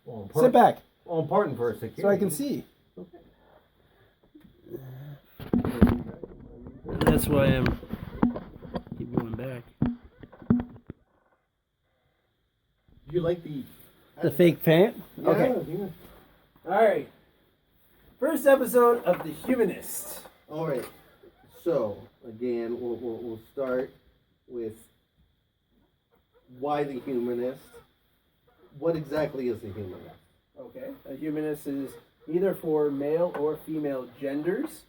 Well, Sit back Well, important for security. so I can see. Okay. That's why I'm keep going back. Do you like the fake pant? Yeah, Okay. yeah. All right. First episode of The Humanist. All right. So again, we'll start with why the humanist. What exactly is a humanist? Okay. A humanist is either for male or female genders.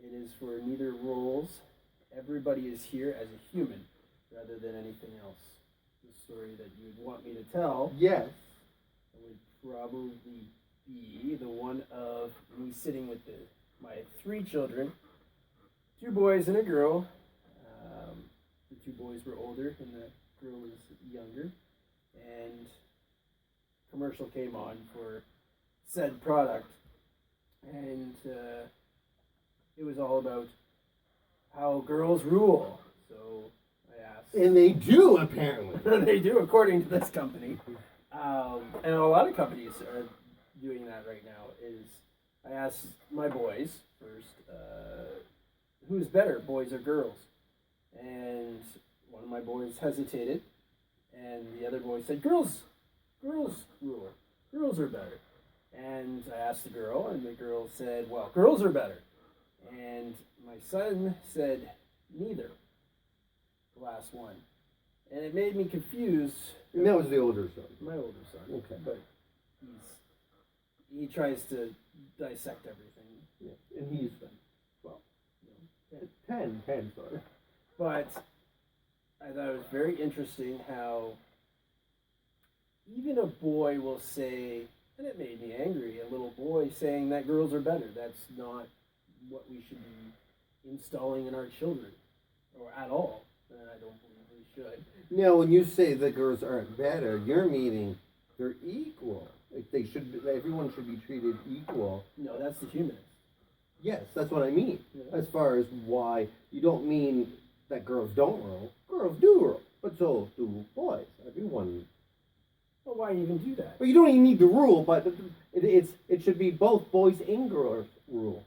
It is for neither roles. Everybody is here as a human rather than anything else. The story that you would want me to tell Yes. would probably be the one of me sitting with my 3 children, 2 boys and a girl. The 2 boys were older and the girl was younger. And commercial came on for said product. And it was all about how girls rule. So I asked. And they do, apparently. They do, according to this company. And a lot of companies are doing that right now. I asked my boys first, who's better, boys or girls? And one of my boys hesitated, and the other boy said, girls rule. Girls are better. And I asked the girl, and the girl said, well, girls are better. And my son said, neither. The last one. And it made me confused. And that was the older son. My older son. Okay. But he tries to dissect everything. Yeah. And he's 12. You know. 10, sorry. But I thought it was very interesting how even a boy will say, and it made me angry, a little boy saying that girls are better. That's not what we should be installing in our children, or at all. And I don't believe we should. Now, when you say the girls aren't better, you're meaning they're equal. Like everyone should be treated equal. No, that's the humanist. Yes, that's what I mean. Yeah. As far as why you don't mean that girls don't rule. Girls do rule, but so do boys. Everyone. Well, why even do that? Well, you don't even need to rule, but it should be both boys and girls rule.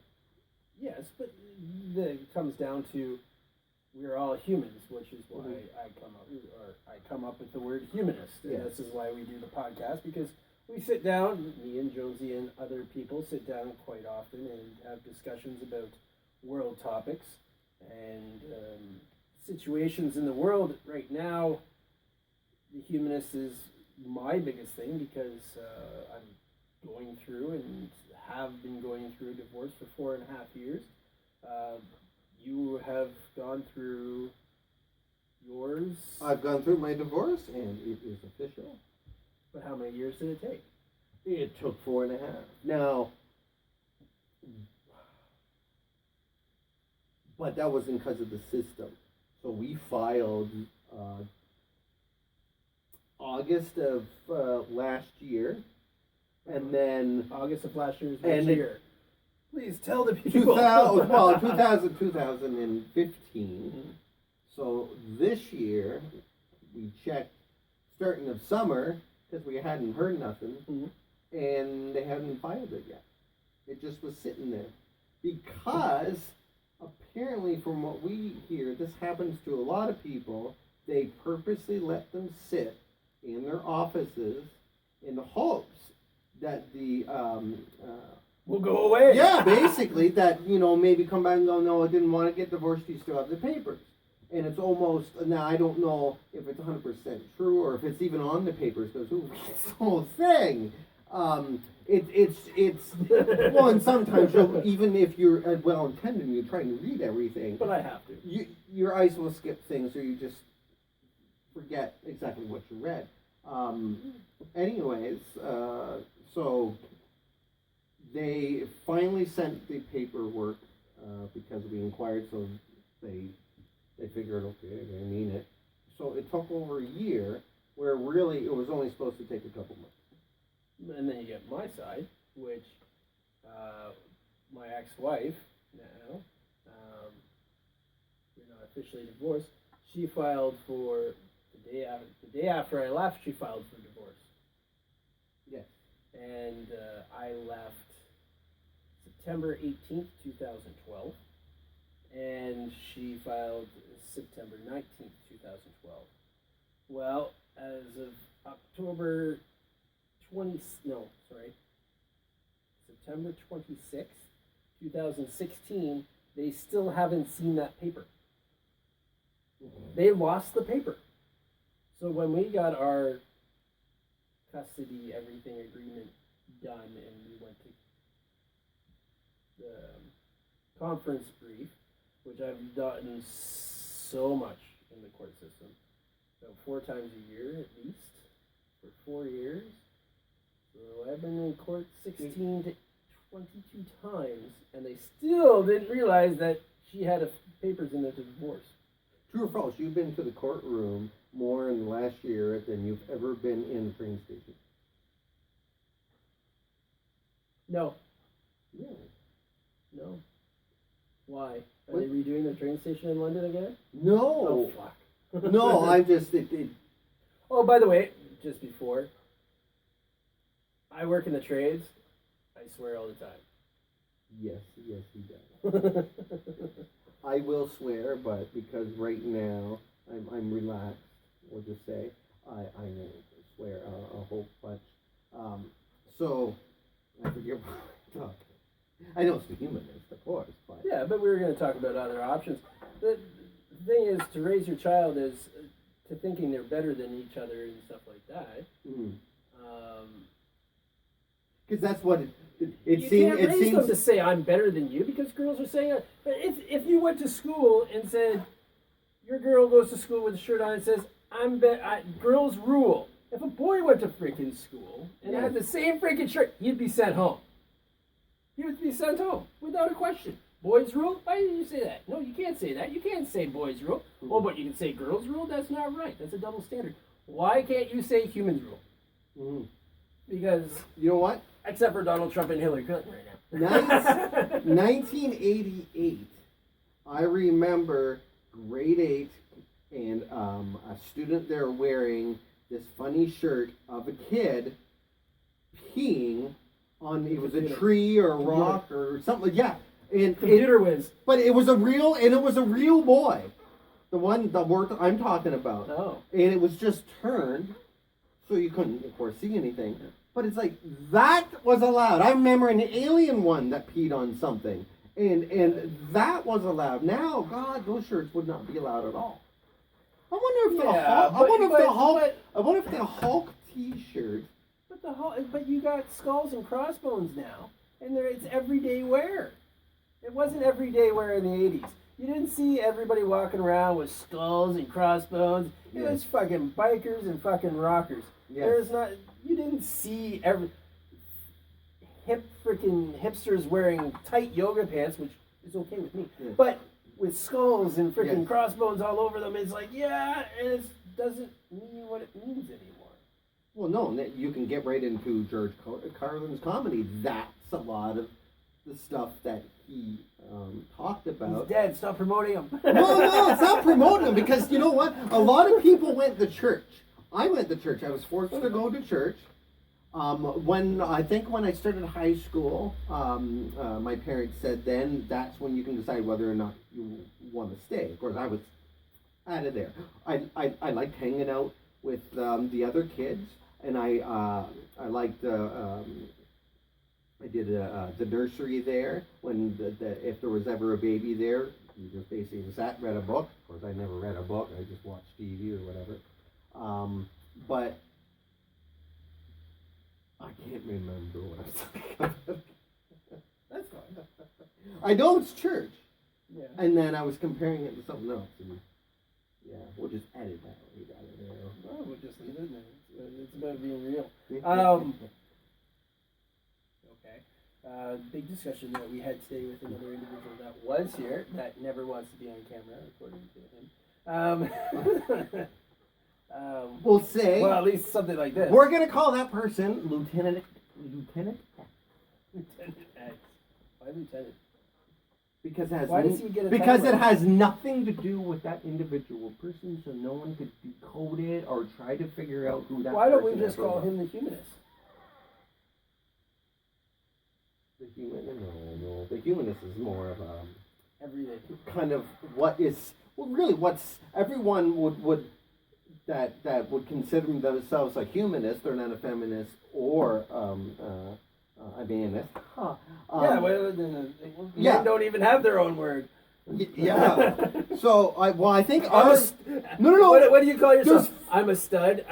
Yes, but it comes down to we're all humans, which is why I come up with the word humanist. And Yes. this is why we do the podcast, because we sit down, me and Jonesy and other people sit down quite often and have discussions about world topics and situations in the world right now. The humanist is my biggest thing because I'm going through and have been going through a divorce for 4.5 years. You have gone through yours. I've gone through my divorce, and it is official. But how many years did it take? It took 4.5. Now, but that wasn't because of the system. So we filed August of last year, and then August of last year's And which year? Please tell the people. 2015. So this year, we checked starting of summer because we hadn't heard nothing, and they hadn't filed it yet. It just was sitting there because apparently, from what we hear, this happens to a lot of people. They purposely let them sit in their offices in the hopes that the will go away. yeah, basically that, maybe come back and go, no, I didn't want to get divorced, you still have the papers. And it's almost, now I don't know if it's 100% true or if it's even on the papers, because who reads the whole thing? It's well, and sometimes even if you're well-intended and you're trying to read everything. But I have to. Your eyes will skip things or you just forget exactly what you read. Anyways, so they finally sent the paperwork because we inquired, so they figured, okay, they mean it. So it took over a year, where really it was only supposed to take a couple months. And then you get my side, which my ex-wife now, we're not officially divorced. She filed for the day after I left. She filed for divorce. Yeah, and I left September 18th, 2012, and she filed September 19th, 2012. Well, as of October 20, no, sorry, September 26th, 2016, they still haven't seen that paper. They lost the paper. So when we got our custody, everything agreement done, and we went to the conference brief, which I've done so much in the court system, about 4 times a year at least, for 4 years. So I've been in court 16 to 22 times, and they still didn't realize that she had papers in there to divorce. True or false? You've been to the courtroom more in the last year than you've ever been in the train station. No. Really? No. Why? Are they redoing the train station in London again? No. Oh, fuck. No, I just... Oh, by the way, just before, I work in the trades. I swear all the time. Yes, he does. I will swear, but because right now I'm relaxed, we'll just say, I won't swear a whole bunch. So, I forget what we're talking. I know it's the humanist, of course, but... Yeah, but we were going to talk about other options. The thing is, to raise your child is to thinking they're better than each other and stuff like that. Mm. Because that's what it seems. You can't raise them to say I'm better than you, because girls are saying that. But if you went to school and said your girl goes to school with a shirt on and says girls rule. If a boy went to freaking school and had the same freaking shirt, he'd be sent home. He would be sent home without a question. Boys rule? Why did you say that? No, you can't say that. You can't say boys rule. Mm-hmm. Oh, but you can say girls rule? That's not right. That's a double standard. Why can't you say humans rule? Mm-hmm. Because... You know what? Except for Donald Trump and Hillary Clinton right now. 1988, I remember grade 8, and a student there wearing this funny shirt of a kid peeing on, it was a tree or a rock or something. Yeah. And Computer whiz. But it was a real boy. The word I'm talking about. Oh. And it was just turned, so you couldn't, of course, see anything. But it's like, that was allowed. I remember an alien one that peed on something. And that was allowed. Now, God, those shirts would not be allowed at all. I wonder if I wonder if the Hulk T-shirt. But you got skulls and crossbones now, and it's everyday wear. It wasn't everyday wear in the 80s. You didn't see everybody walking around with skulls and crossbones. It was fucking bikers and fucking rockers. Yes. You didn't see freaking hipsters wearing tight yoga pants, which is okay with me. Yes. But with skulls and freaking crossbones all over them, it's like, and it doesn't mean what it means anymore. Well, no, you can get right into George Carlin's comedy. That's a lot of the stuff that he talked about. He's dead. Stop promoting him. No, it's not promoting him, because you know what? A lot of people went to church. I went to church. I was forced to go to church. When I started high school, my parents said then that's when you can decide whether or not you want to stay. Of course, I was out of there. I liked hanging out with the other kids, and I liked I did the nursery there. When if there was ever a baby there, you just basically sat and read a book. Of course, I never read a book. I just watched TV or whatever. But I can't remember what I was talking about. That's fine. I know it's church. Yeah. And then I was comparing it to something else. And we'll just edit that right out of there. Oh, we'll just leave it in there. It's about being real. Okay. Big discussion that we had today with another individual that was here, that never wants to be on camera, according to him. We'll say. Well, at least something like this. We're gonna call that person Lieutenant X. Lieutenant X. Why Lieutenant? Because it has Why does he get a because title? It has nothing to do with that individual person, so no one could decode it or try to figure out who that. Why don't we person just call him the humanist? the humanist is more of Everyday. kind of what's everyone would that would consider themselves a humanist. They're not a feminist or a manist. Huh. Men don't even have their own word. Yeah. So I think I'm our no. What do you call yourself? I'm a stud.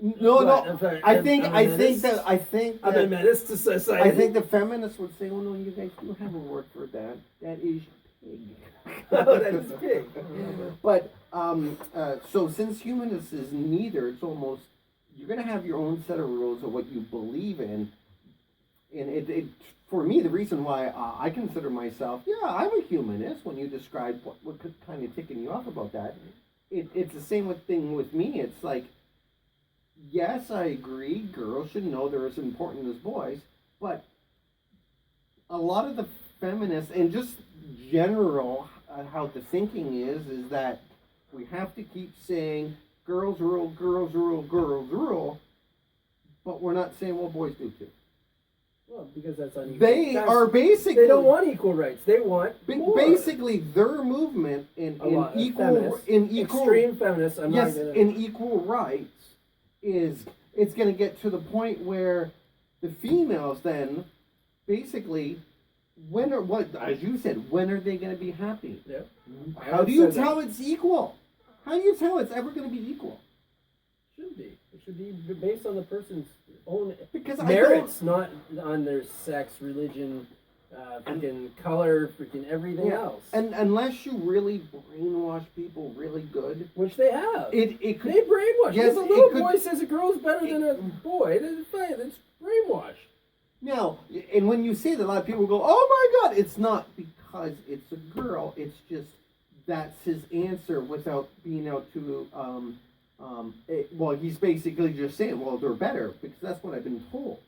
No. I think I'm a menace to society. I think the feminists would say, "Oh no, you guys do have a word for that. That is pig." Oh, that is pig. But so since humanist is neither, it's almost you're gonna have your own set of rules of what you believe in, and it for me the reason why I consider myself I'm a humanist. When you describe what could kind of ticking you off about that, it's the same thing with me. It's like, yes, I agree. Girls should know they're as important as boys, but a lot of the feminists and just general how the thinking is that we have to keep saying girls rule, girls rule, girls rule, but we're not saying what boys do too. Well, because that's unequal. They don't want equal rights. They want more. Basically their movement in equal extreme feminists. In equal rights it's going to get to the point where the females then basically as you said, when are they going to be happy? Yeah. How do you tell it's equal? How do you tell it's ever going to be equal? Should be. It should be based on the person's own merits, not on their sex, religion, freaking color, freaking everything else. And unless you really brainwash people really good, which they have, they brainwash. Yes, if a little boy says a girl's better than a boy, that's fine. That's brainwash. Now, and when you say that, a lot of people go, "Oh my God!" It's not because it's a girl. It's just that's his answer without being able to. He's basically just saying, "Well, they're better," because that's what I've been told.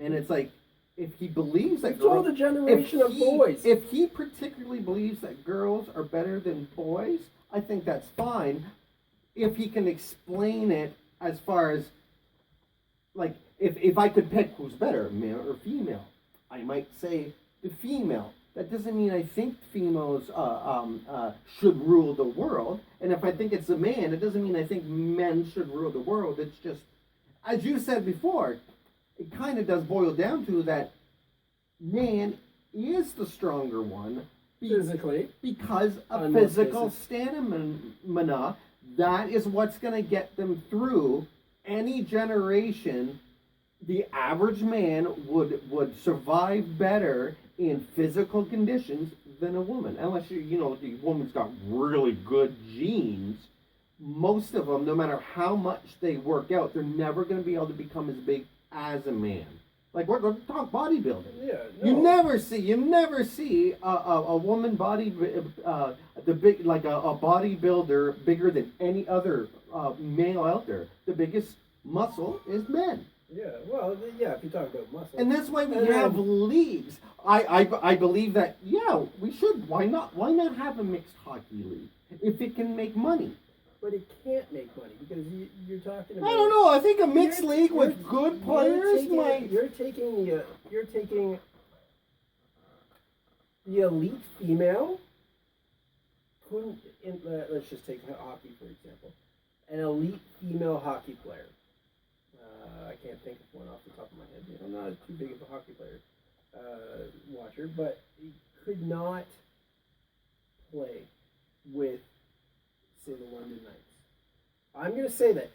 And it's like, if he believes that told a generation of boys. If he particularly believes that girls are better than boys, I think that's fine. If he can explain it as far as, like, if I could pick who's better, male or female, I might say the female. That doesn't mean I think females should rule the world. And if I think it's a man, it doesn't mean I think men should rule the world. It's just, as you said before, it kind of does boil down to that man is the stronger one. Physically. Because of physical stamina. That is what's going to get them through any generation. The average man would survive better in physical conditions than a woman, unless the woman's got really good genes. Most of them, no matter how much they work out, they're never going to be able to become as big as a man. Like, we're going to talk bodybuilding. Yeah, no. You never see a woman a bodybuilder bigger than any other male out there. The biggest muscle is men. Yeah, well, if you talk about muscle. And that's why we have leagues. I believe that, we should. Why not? Why not have a mixed hockey league if it can make money? But it can't make money because you're talking about. I don't know. I think a mixed league with good players might. You're taking the elite female. Let's just take hockey for example. An elite female hockey player. I can't think of one off the top of my head. I'm not too big of a hockey player watcher, but he could not play with, say, the London Knights. I'm going to say that.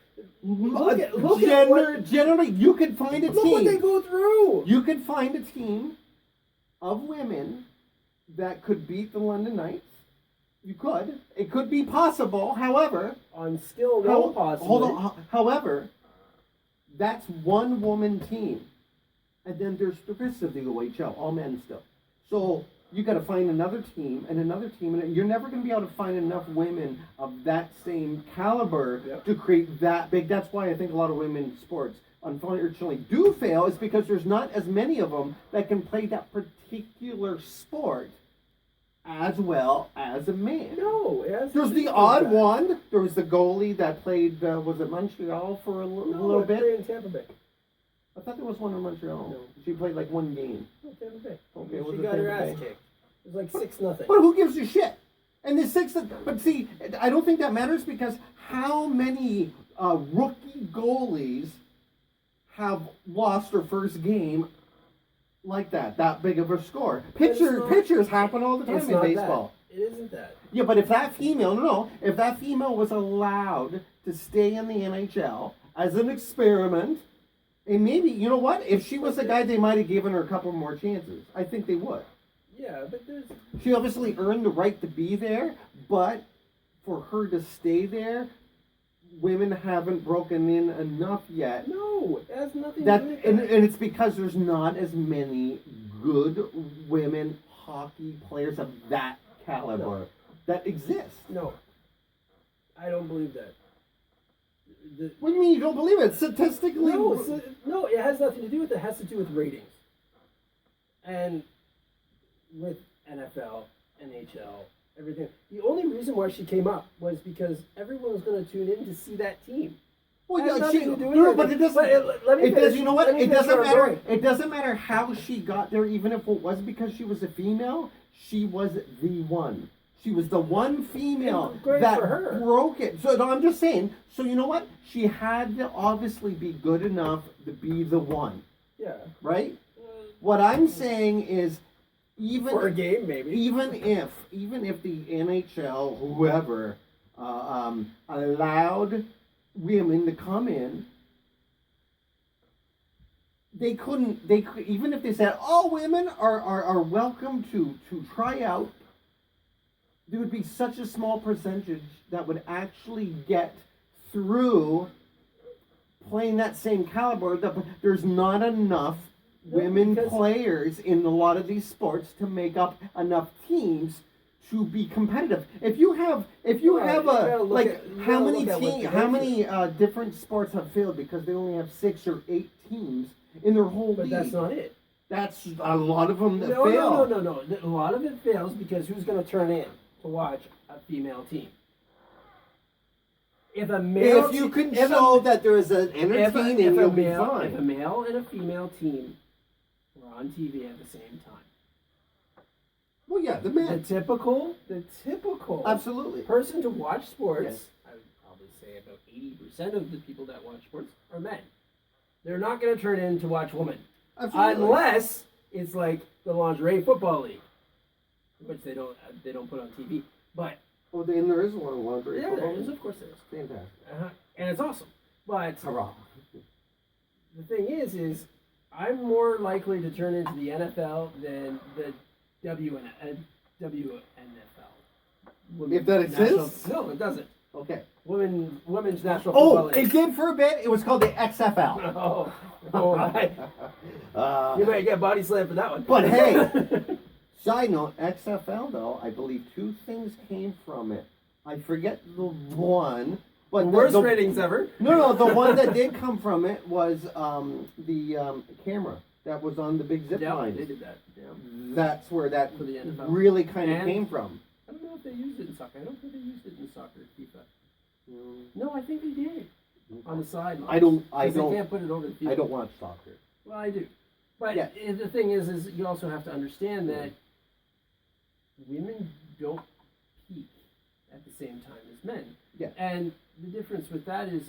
Generally, you could find a team. Look what they go through. You could find a team of women that could beat the London Knights. You could. It could be possible. However, on skill, no possible. Hold on. However, that's one woman team, and then there's the rest of the OHL, all men still. So you got to find another team, and you're never going to be able to find enough women of that same caliber to create that big. That's why I think a lot of women's sports, unfortunately, do fail. Is because there's not as many of them that can play that particular sport as well as a man. No, there's the odd one. There was the goalie that played. Was it Montreal for a little bit? Played in Tampa Bay. I thought there was one in Montreal. No. She played like one game. Oh, Tampa Bay. Okay, it was She a got her Tampa ass Bay. kicked. It was like 6-0. But who gives a shit? And the six, but see, I don't think that matters because how many rookie goalies have lost their first game like that big of a score? Pitchers happen all the time in baseball. That. It isn't that. Yeah, but if that female, if that female was allowed to stay in the NHL as an experiment, and maybe, you know what? If she was a guy, they might have given her a couple more chances. I think they would. Yeah, but there's... She obviously earned the right to be there, but for her to stay there, women haven't broken in enough yet. No, it has nothing to do with that. And it's because there's not as many good women hockey players of that caliber that exist. No, I don't believe that. What do you mean you don't believe it? Statistically... No, it has nothing to do with it. It has to do with ratings. And with NFL, NHL, everything. The only reason why she came up was because everyone was going to tune in to see that team. Well, yeah, but it doesn't. You know what? It doesn't matter. It doesn't matter how she got there, even if it was because she was a female. She was the one. She was the one female that broke it. So no, I'm just saying. So you know what? She had to obviously be good enough to be the one. Yeah. Right. What I'm saying is, even for a game, maybe. Even if the NHL, whoever, allowed women to come in, they couldn't. Even if they said all women are welcome to try out, there would be such a small percentage that would actually get through playing that same caliber. There's not enough women players in a lot of these sports to make up enough teams to be competitive. If you have how many different sports have failed because they only have 6 or 8 teams in their whole league. But that's not it. That's a lot of them that fail. No. A lot of it fails because who's going to turn in to watch a female team? If you can show that there is an entertaining, you'll be fine. If a male and a female team were on TV at the same time. Well, yeah, the typical absolutely person to watch sports. Yes. I would probably say about 80% of the people that watch sports are men. They're not going to turn in to watch women, unless it's like the lingerie football league, which they don't put on TV. But then there is one lingerie football. There is, of course there is. Fantastic, and it's awesome. But hurrah! The thing is I'm more likely to turn into the NFL than the WNFL. If that exists? No, it doesn't. Okay. Women's National Football League. It did for a bit. It was called the XFL. You might get body slammed for that one. But hey, side note, XFL though, I believe 2 things came from it. I forget the one. But worst ratings ever. No, the one that did come from it was the camera that was on the big zip line. They did that. Yeah. That's where that really kind of came from. I don't know if they used it in soccer. I don't think they used it in soccer, FIFA. No, I think they did. On the sideline. I don't. They can't put it over the field. I don't watch soccer. Well, I do. But the thing is you also have to understand that women don't peak at the same time as men. Yeah. And the difference with that is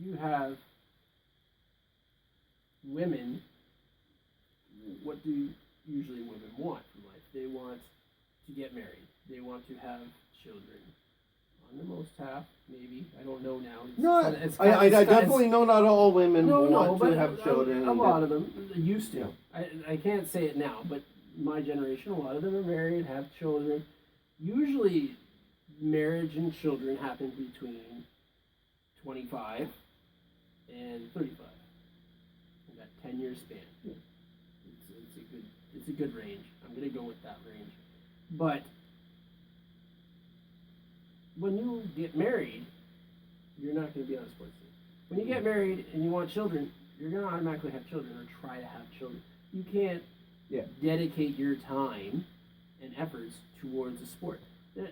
you have women. What do usually women want from life? They want to get married. They want to have children. On the most half, maybe. I don't know now. I definitely know not all women want to have children. A lot of them used to. Yeah. I can't say it now, but my generation, a lot of them are married, have children. Usually, marriage and children happen between 25 and 35. In that 10-year span. Yeah. It's a good range. I'm going to go with that range. But when you get married, you're not going to be on a sports team. When you get married and you want children, you're going to automatically have children or try to have children. You can't dedicate your time and efforts towards a sport. There's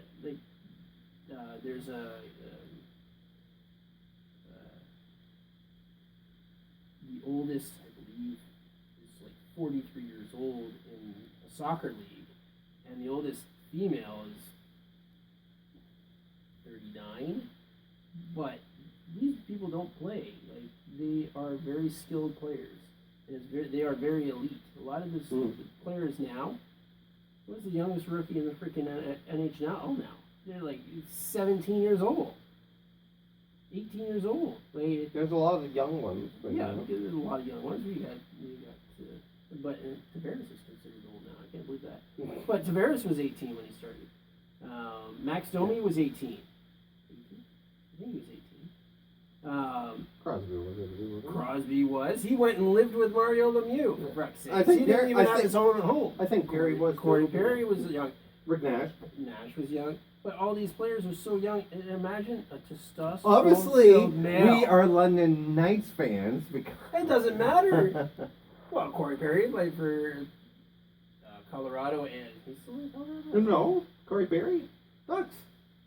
the oldest, I believe, is like 43 years old in a soccer league, and the oldest female is 39. But these people don't play. Like, they are very skilled players. They are very elite. A lot of the players now, what's the youngest rookie in the freaking NHL now? They're like 17 years old, 18 years old. Like, There's a lot of young ones. But yeah, there's a lot of young ones. But Tavares is considered old now. I can't believe that. But Tavares was 18 when he started. Max Domi was 18. 18? I think he was 18. Crosby was it? Crosby was. He went and lived with Mario Lemieux, for fuck's sake. I think he didn't even have think- his own home. I think Perry was. Corey too. Perry was young. Rick Nash. Nash was young. But all these players are so young. And imagine a testosterone. Obviously, male. we are London Knights fans because It doesn't matter. Well, Corey Perry played for Colorado, and he's still in Colorado. no, Corey Perry, Ducks.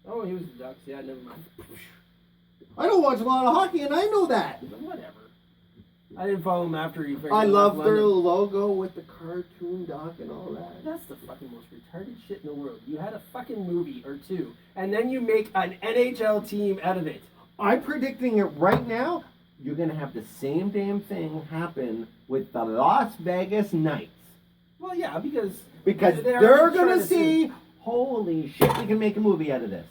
Oh, he was the Ducks. Yeah, never mind. I don't watch a lot of hockey, and I know that. Whatever. I didn't follow him after he. I love left their London. logo with the cartoon duck and all that. That's the fucking most retarded shit in the world. You had a fucking movie or two, and then you make an NHL team out of it. I'm predicting it right now. You're gonna have the same damn thing happen with the Las Vegas Knights Well, yeah, because they're already gonna trying to see. Holy shit! We can make a movie out of this.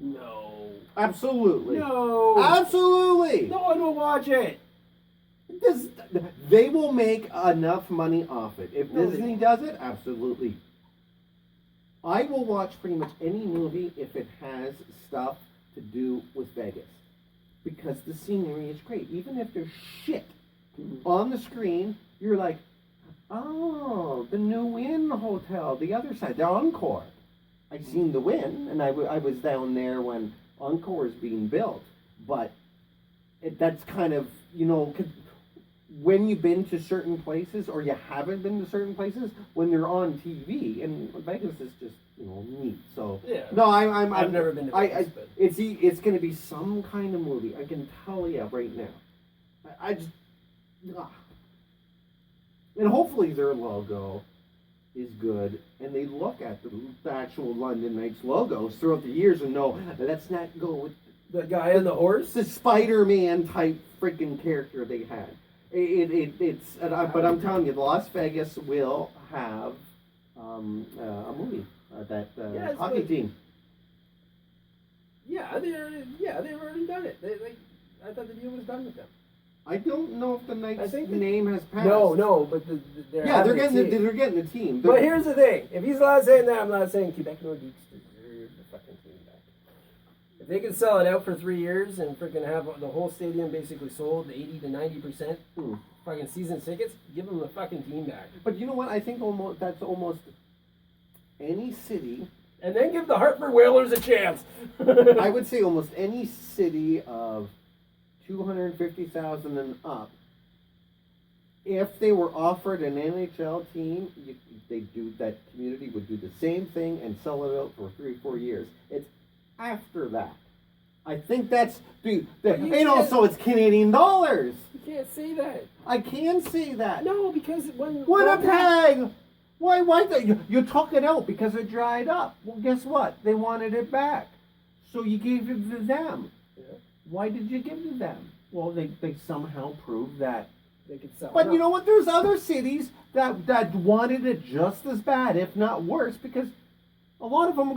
No. Absolutely. No. Absolutely. No one will watch it. They will make enough money off it. If No, Disney does it, absolutely. I will watch pretty much any movie if it has stuff to do with Vegas. Because the scenery is great. Even if there's shit on the screen, you're like, oh, the New Inn Hotel, the other side, the Encore. I seen the Wynn, and I was down there when Encore is being built. But that's kind of, when you've been to certain places or you haven't been to certain places, when they're on TV, and Vegas is just, neat. So, Yeah. no, I've never been to Vegas, but it's going to be some kind of movie. I can tell you right now. I just, and hopefully their logo is good, and they look at the actual London Knights logos throughout the years and know, let's not go with the guy on the horse. the Spider-Man type freaking character they had. But I'm telling you, Las Vegas will have a movie. That Yes, hockey but- team. Yeah, they've already done it. I thought the deal was done with them. I don't know if the I Knights' think that- name has passed. No, but they're Yeah, they're having a getting team. they're getting the team. But here's the thing: if he's not saying that, I'm not saying Quebec Nordiques deserve the fucking team back. If they can sell it out for 3 years and freaking have the whole stadium basically sold, 80 to 90% fucking season tickets, give them the fucking team back, But you know what? I think that's almost any city. and then give the Hartford Whalers a chance. I would say almost any city of 250,000 and up. If they were offered an NHL team, that community would do the same thing and sell it out for 3 or 4 years. It's after that. I think that's you and can't- also it's Canadian dollars. You can't say that. I can say that. No, because when Winnipeg. Why? You took it out because it dried up. Well, guess what? They wanted it back, so you gave it to them. Yeah. Why did you give it to them? Well, they somehow proved that. they could sell. But it you out. know what? There's other cities that wanted it just as bad, if not worse, because a lot of them